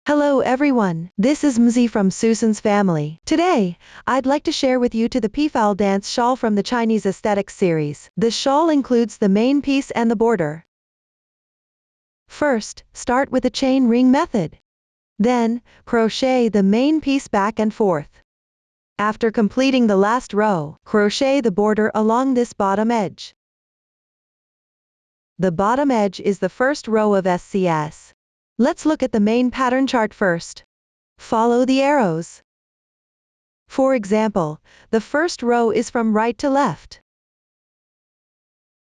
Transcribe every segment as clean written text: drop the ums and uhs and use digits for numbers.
Hello everyone, this is Mzi from Susan's family. Today, I'd like to share with you the Peafowl dance shawl from the Chinese aesthetics series. The shawl includes the main piece and the border. First, start with the chain ring method. Then, crochet the main piece back and forth. After completing the last row, crochet the border along this bottom edge. The bottom edge is the first row of SCS. Let's look at the main pattern chart first. Follow the arrows. For example, the first row is from right to left.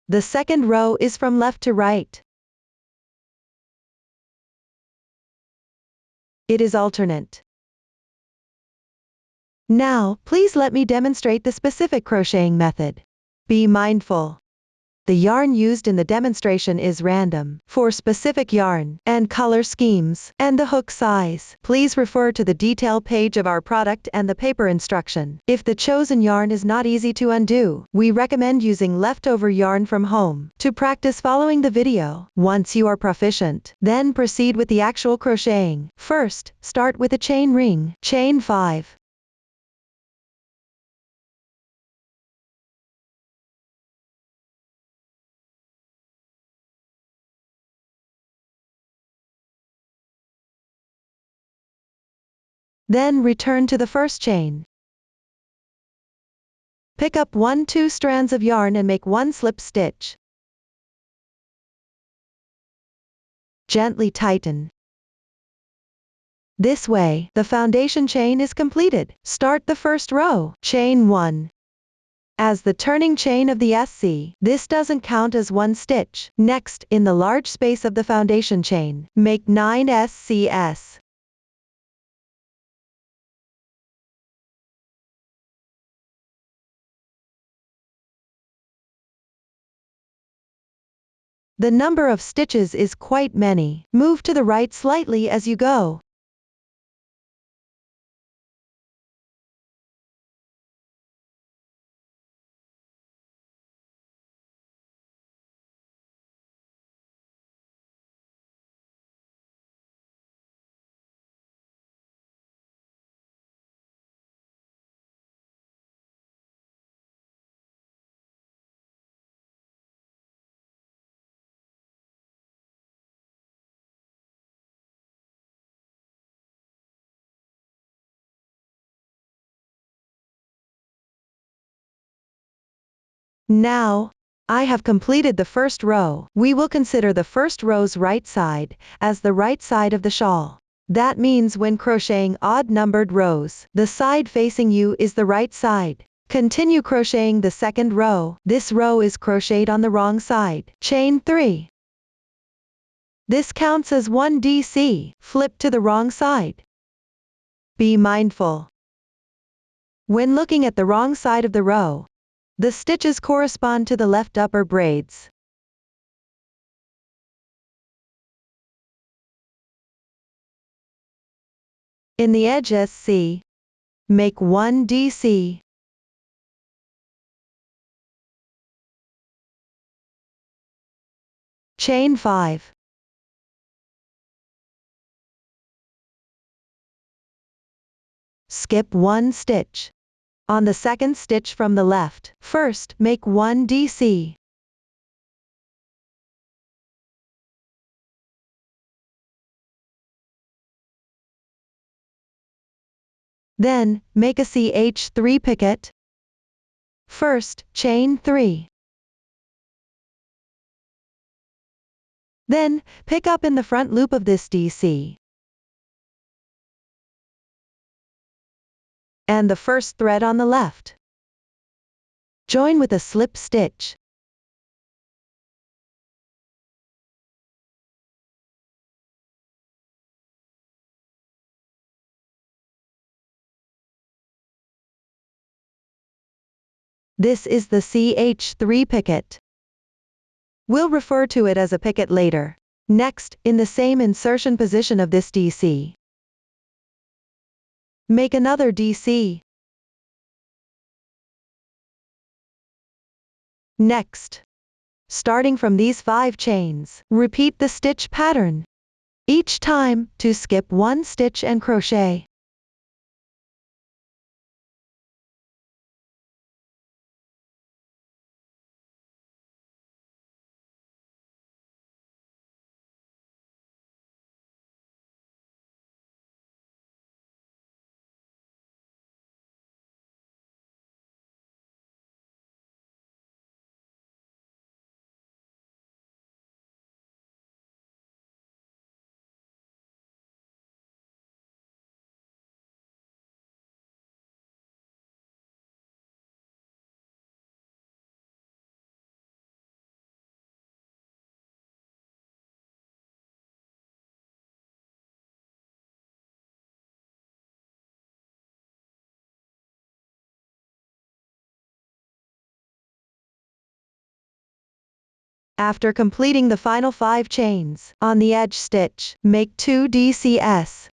The second row is from left to right. It is alternate. Now, please let me demonstrate the specific crocheting method. Be mindful. The yarn used in the demonstration is random. For specific yarn and color schemes and the hook size, please refer to the detail page of our product and the paper instruction. If the chosen yarn is not easy to undo, we recommend using leftover yarn from home to practice following the video. Once you are proficient, then proceed with the actual crocheting. First, start with a chain ring. Chain 5. Then return to the first chain. Pick up 2 strands of yarn and make 1 slip stitch. Gently tighten. This way, the foundation chain is completed. Start the first row, chain 1. As the turning chain of the SC, this doesn't count as 1 stitch. Next, in the large space of the foundation chain, make 9 SCS. The number of stitches is quite many. Move to the right slightly as you go. Now, I have completed the first row. We will consider the first row's right side as the right side of the shawl. That means when crocheting odd-numbered rows, the side facing you is the right side. Continue crocheting the second row. This row is crocheted on the wrong side. Chain 3. This counts as 1 DC. Flip to the wrong side. Be mindful. When looking at the wrong side of the row, the stitches correspond to the left upper braids. In the edge SC, make 1 DC. Chain 5. Skip 1 stitch. On the second stitch from the left, first, make 1 DC. Then, make a CH3 picket. First, chain 3. Then, pick up in the front loop of this DC. And the first thread on the left. Join with a slip stitch. This is the CH3 picket. We'll refer to it as a picket later. Next, in the same insertion position of this DC, make another DC. Next, starting from these 5 chains, repeat the stitch pattern. each time, to skip 1 stitch and crochet. After completing the final 5 chains, on the edge stitch, make 2 DCS.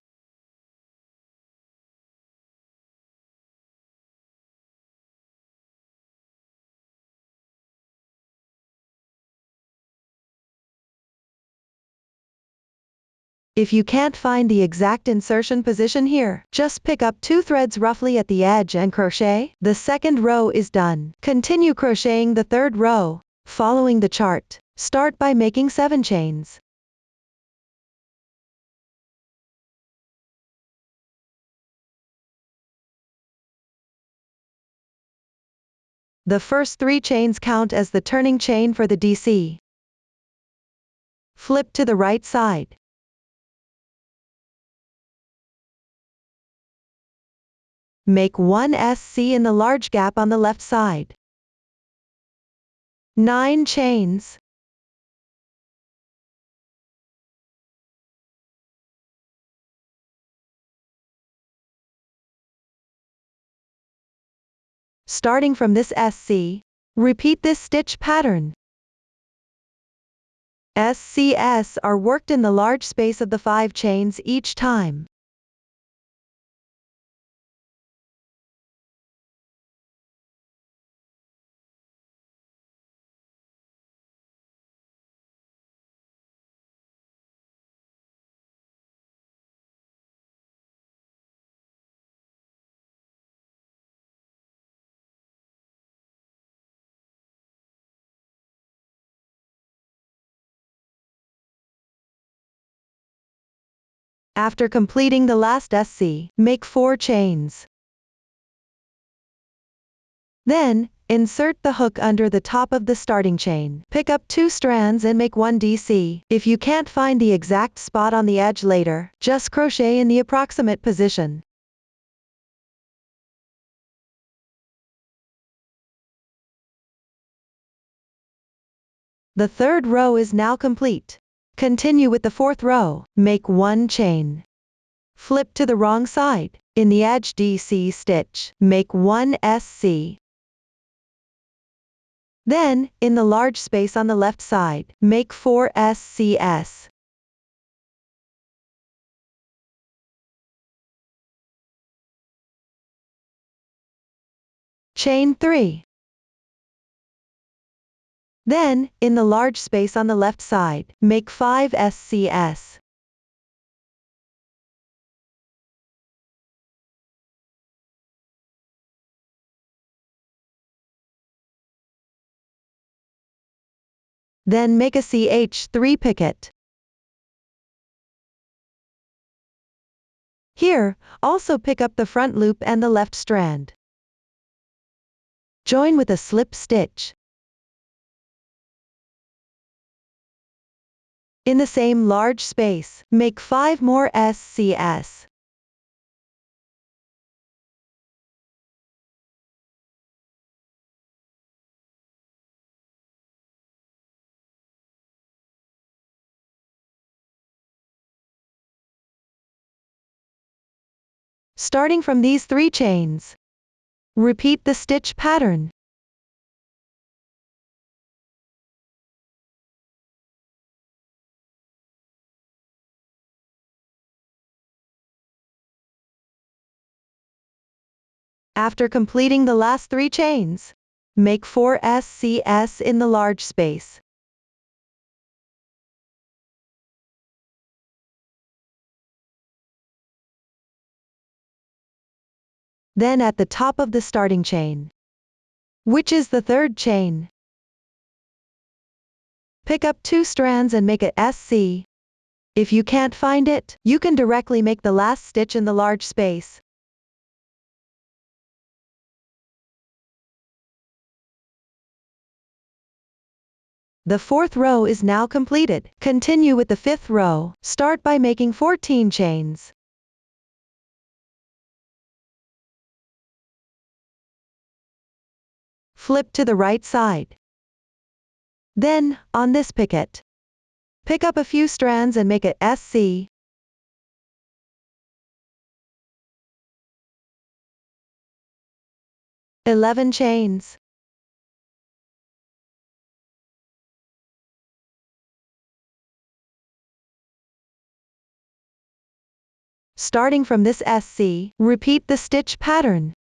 If you can't find the exact insertion position here, just pick up 2 threads roughly at the edge and crochet. The second row is done. Continue crocheting the third row. Following the chart, start by making 7 chains. The first 3 chains count as the turning chain for the DC. Flip to the right side. Make 1 SC in the large gap on the left side. 9 chains. Starting from this SC, repeat this stitch pattern. SCS are worked in the large space of the 5 chains each time. After completing the last SC, make 4 chains. Then, insert the hook under the top of the starting chain. Pick up 2 strands and make 1 DC. If you can't find the exact spot on the edge later, just crochet in the approximate position. The third row is now complete. Continue with the fourth row. Make 1 chain. Flip to the wrong side. In the edge DC stitch, make 1 SC. Then, in the large space on the left side, make 4 SCS. Chain 3. Then, in the large space on the left side, make 5 SCS. Then make a CH3 picket. Here, also pick up the front loop and the left strand. Join with a slip stitch. In the same large space, make 5 more SCS. Starting from these 3 chains, repeat the stitch pattern. After completing the last 3 chains, make 4 SCS in the large space. then at the top of the starting chain, which is the third chain. Pick up 2 strands and make a SC. If you can't find it, you can directly make the last stitch in the large space. The 4th row is now completed. Continue with the 5th row. Start by making 14 chains. Flip to the right side. Then, on this picket, pick up a few strands and make a SC. (11 chains). Starting from this SC, repeat the stitch pattern.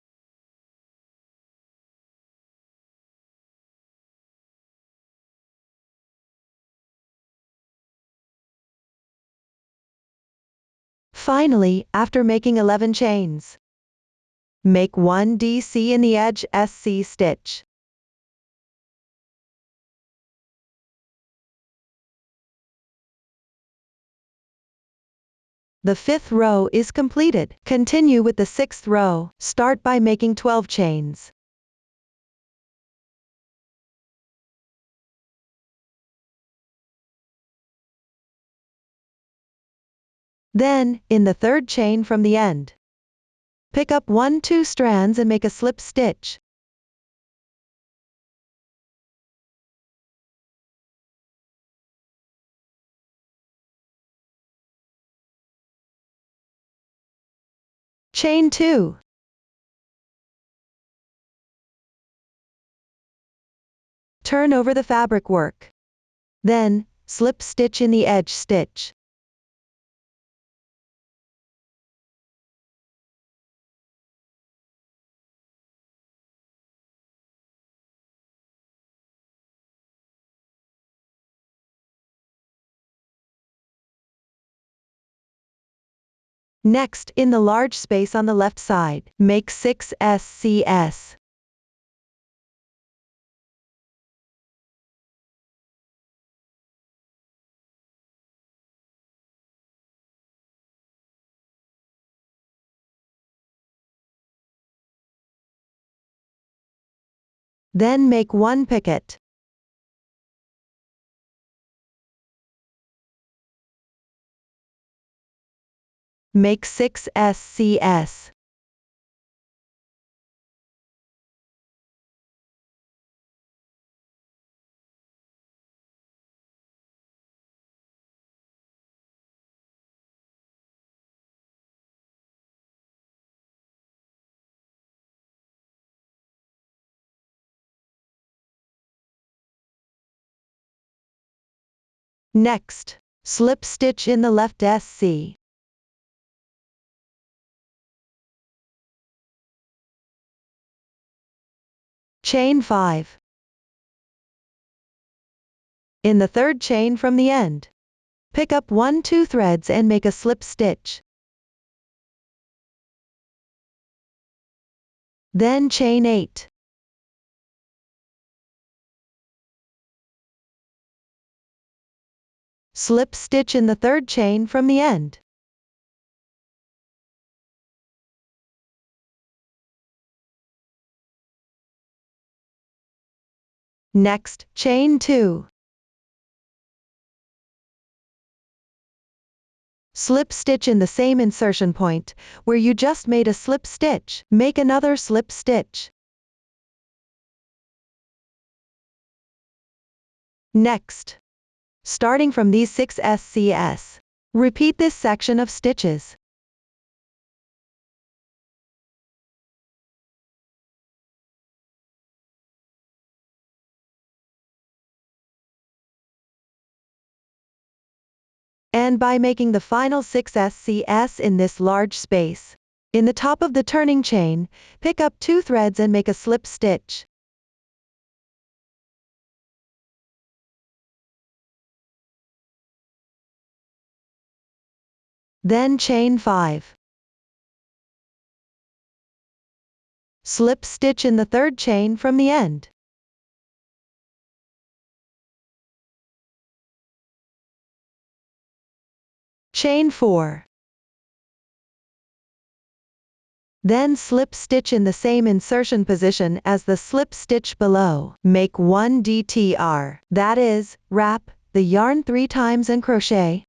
Finally, after making 11 chains, make 1 DC in the edge SC stitch. The 5th row is completed. Continue with the 6th row. Start by making 12 chains. Then, in the 3rd chain from the end, pick up 2 strands and make a slip stitch. Chain 2. Turn over the fabric work. Then, slip stitch in the edge stitch. Next, in the large space on the left side, make 6 SCS. Then make 1 picket. Make 6 SCS. Next, slip stitch in the left SC. Chain 5. In the 3rd chain from the end, pick up 2 threads and make a slip stitch. Then chain 8. Slip stitch in the 3rd chain from the end. Next, chain 2. Slip stitch in the same insertion point, where you just made a slip stitch. Make another slip stitch. Next, starting from these 6 SCS, repeat this section of stitches. And by making the final 6 SCS in this large space, in the top of the turning chain, pick up 2 threads and make a slip stitch. Then chain 5. Slip stitch in the third chain from the end. Chain 4. Then slip stitch in the same insertion position as the slip stitch below. Make 1 DTR, that is, wrap the yarn 3 times and crochet.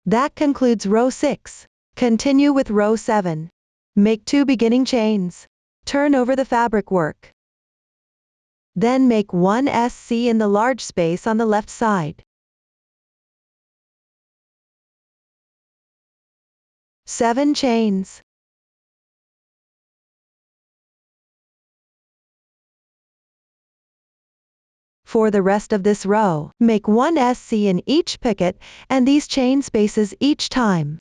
That concludes row 6. Continue with row 7. Make 2 beginning chains. Turn over the fabric work. Then make 1 SC in the large space on the left side. 7 chains. For the rest of this row, make 1 SC in each picket and these chain spaces each time,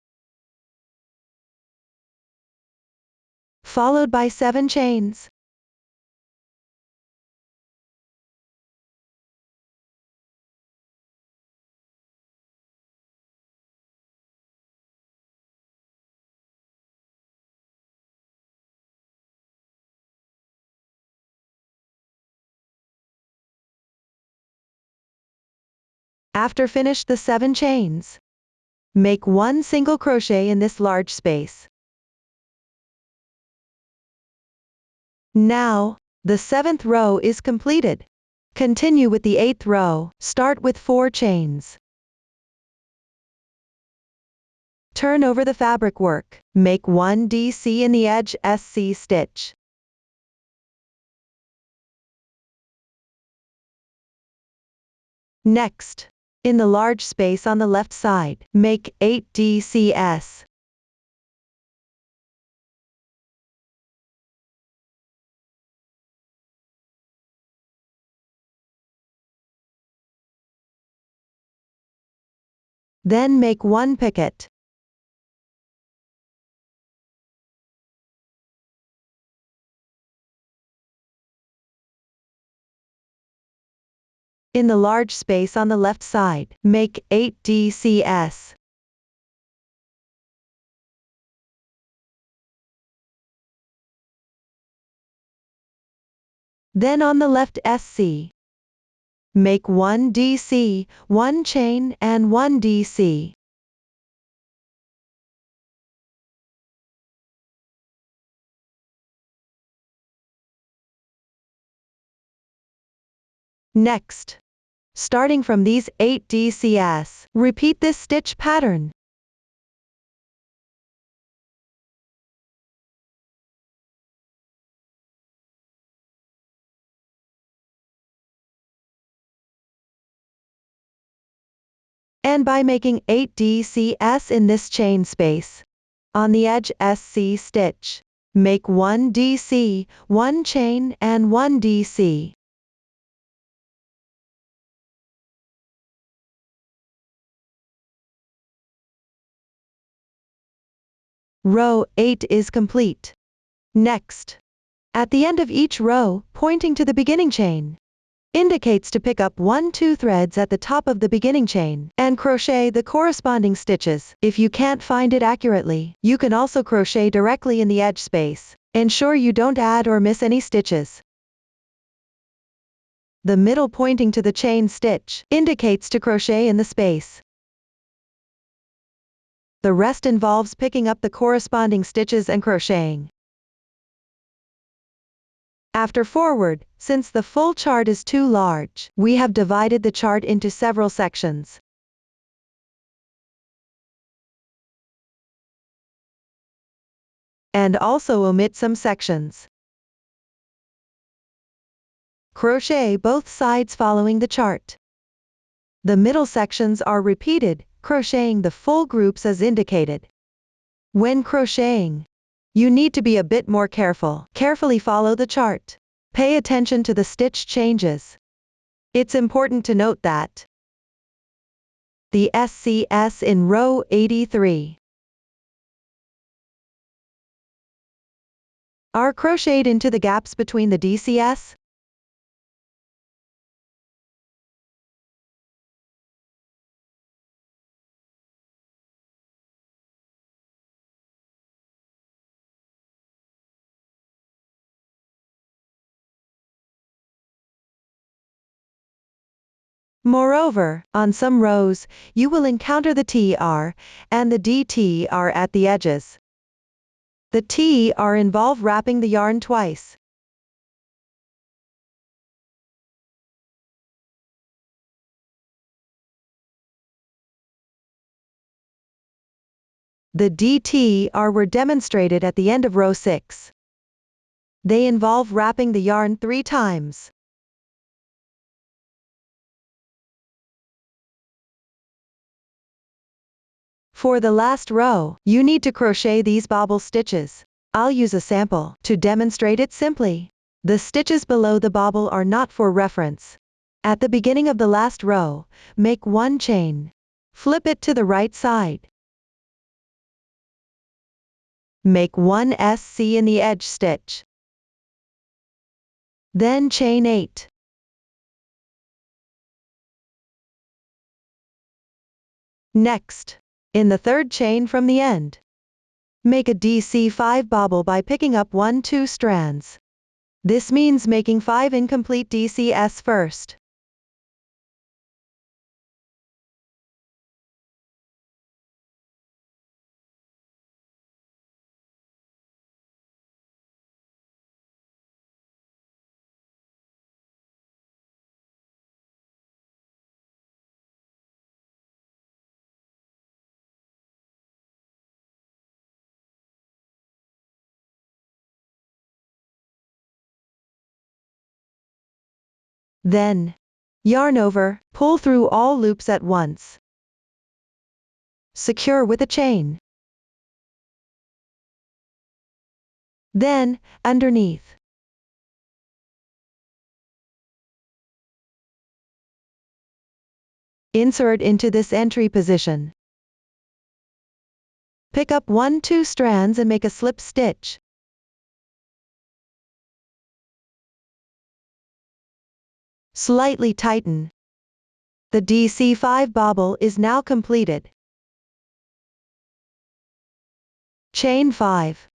followed by 7 chains. After finish the 7 chains, make 1 single crochet in this large space. Now, the 7th row is completed. Continue with the 8th row, start with 4 chains. Turn over the fabric work, make 1 DC in the edge SC stitch. Next, in the large space on the left side, make 8 DCS. Then make 1 picket. In the large space on the left side, make 8 DCS. Then on the left SC, make 1 DC, 1 chain and 1 DC. Next, starting from these 8 DCS, repeat this stitch pattern. And by making 8 DCS in this chain space, on the edge SC stitch, make 1 DC, 1 chain and 1 DC. Row 8 is complete. Next, at the end of each row, pointing to the beginning chain, indicates to pick up 1-2 threads at the top of the beginning chain, and crochet the corresponding stitches. If you can't find it accurately, you can also crochet directly in the edge space. Ensure you don't add or miss any stitches. The middle pointing to the chain stitch indicates to crochet in the space. The rest involves picking up the corresponding stitches and crocheting. After forward, since the full chart is too large, we have divided the chart into several sections. And also omit some sections. Crochet both sides following the chart. The middle sections are repeated, crocheting the full groups as indicated. When crocheting, you need to be a bit more careful. Carefully follow the chart. Pay attention to the stitch changes. It's important to note that the SCS in row 83 are crocheted into the gaps between the DCS Moreover, on some rows, you will encounter the TR and the DTR at the edges. The TR involve wrapping the yarn twice. The DTR were demonstrated at the end of row 6. They involve wrapping the yarn 3 times. For the last row, you need to crochet these bobble stitches. I'll use a sample to demonstrate it simply. The stitches below the bobble are not for reference. At the beginning of the last row, make 1 chain. Flip it to the right side. Make 1 SC in the edge stitch. Then chain 8. Next, in the third chain from the end, make a DC5 bobble by picking up 1-2 strands. This means making 5 incomplete DCS first. Then, yarn over, pull through all loops at once. Secure with a chain. Then, underneath. Insert into this entry position. Pick up 1-2 strands and make a slip stitch. Slightly tighten. The DC5 bobble is now completed. Chain 5.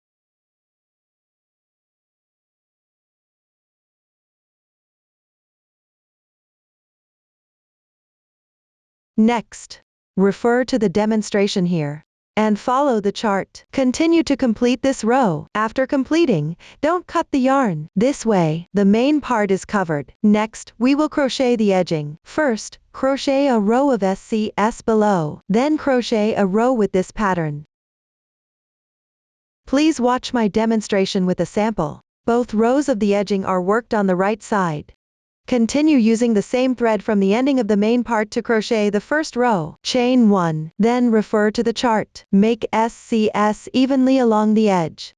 Next, refer to the demonstration here and follow the chart. Continue to complete this row. After completing, don't cut the yarn. This way, the main part is covered. Next, we will crochet the edging. First, crochet a row of SCS below, then crochet a row with this pattern. Please watch my demonstration with a sample. Both rows of the edging are worked on the right side. Continue using the same thread from the ending of the main part to crochet the first row. Chain 1, then refer to the chart. Make SCS evenly along the edge.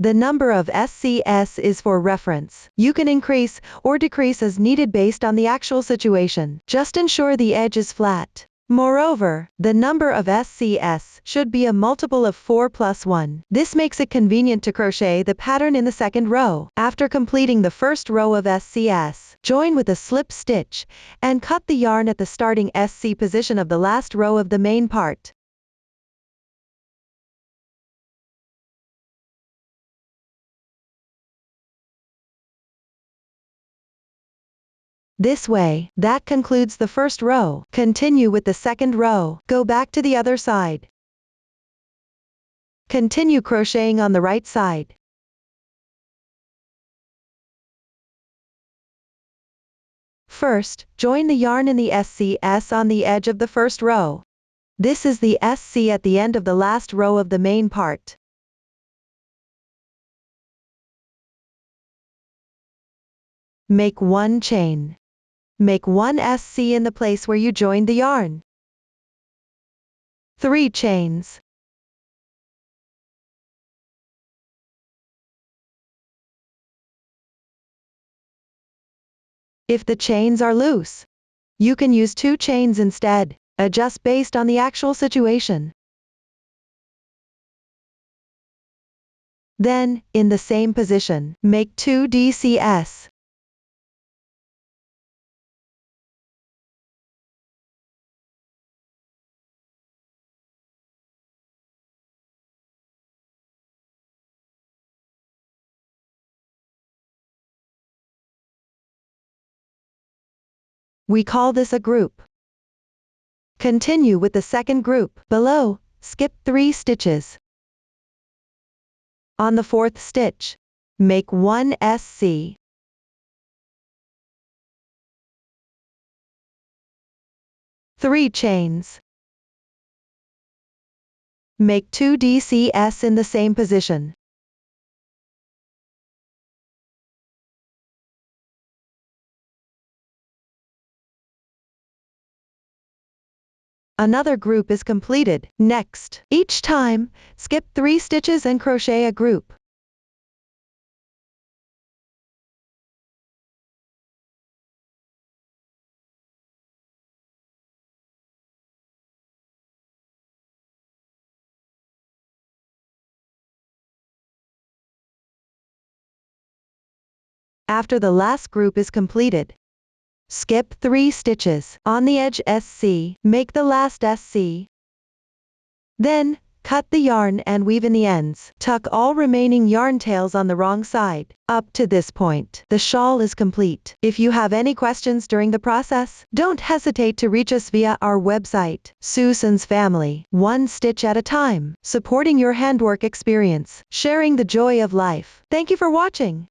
The number of SCS is for reference. You can increase or decrease as needed based on the actual situation. Just ensure the edge is flat. Moreover, the number of SCS should be a multiple of 4 plus 1. This makes it convenient to crochet the pattern in the second row. After completing the first row of SCS, join with a slip stitch and cut the yarn at the starting SC position of the last row of the main part. This way, that concludes the first row. Continue with the second row. Go back to the other side. Continue crocheting on the right side. First, join the yarn in the SCS on the edge of the first row. This is the SC at the end of the last row of the main part. Make 1 chain. Make 1 SC in the place where you joined the yarn. 3 chains. If the chains are loose, you can use 2 chains instead. Adjust based on the actual situation. Then, in the same position, make 2 DCS. We call this a group. Continue with the second group. Below, skip 3 stitches. On the 4th stitch, make 1 SC. Three chains. Make 2 DCS in the same position. Another group is completed. Next, each time, skip 3 stitches and crochet a group. After the last group is completed, skip 3 stitches. On the edge SC, make the last SC. Then, cut the yarn and weave in the ends. Tuck all remaining yarn tails on the wrong side. Up to this point, the shawl is complete. If you have any questions during the process, don't hesitate to reach us via our website. Susan's Family, one stitch at a time, supporting your handwork experience, sharing the joy of life. Thank you for watching.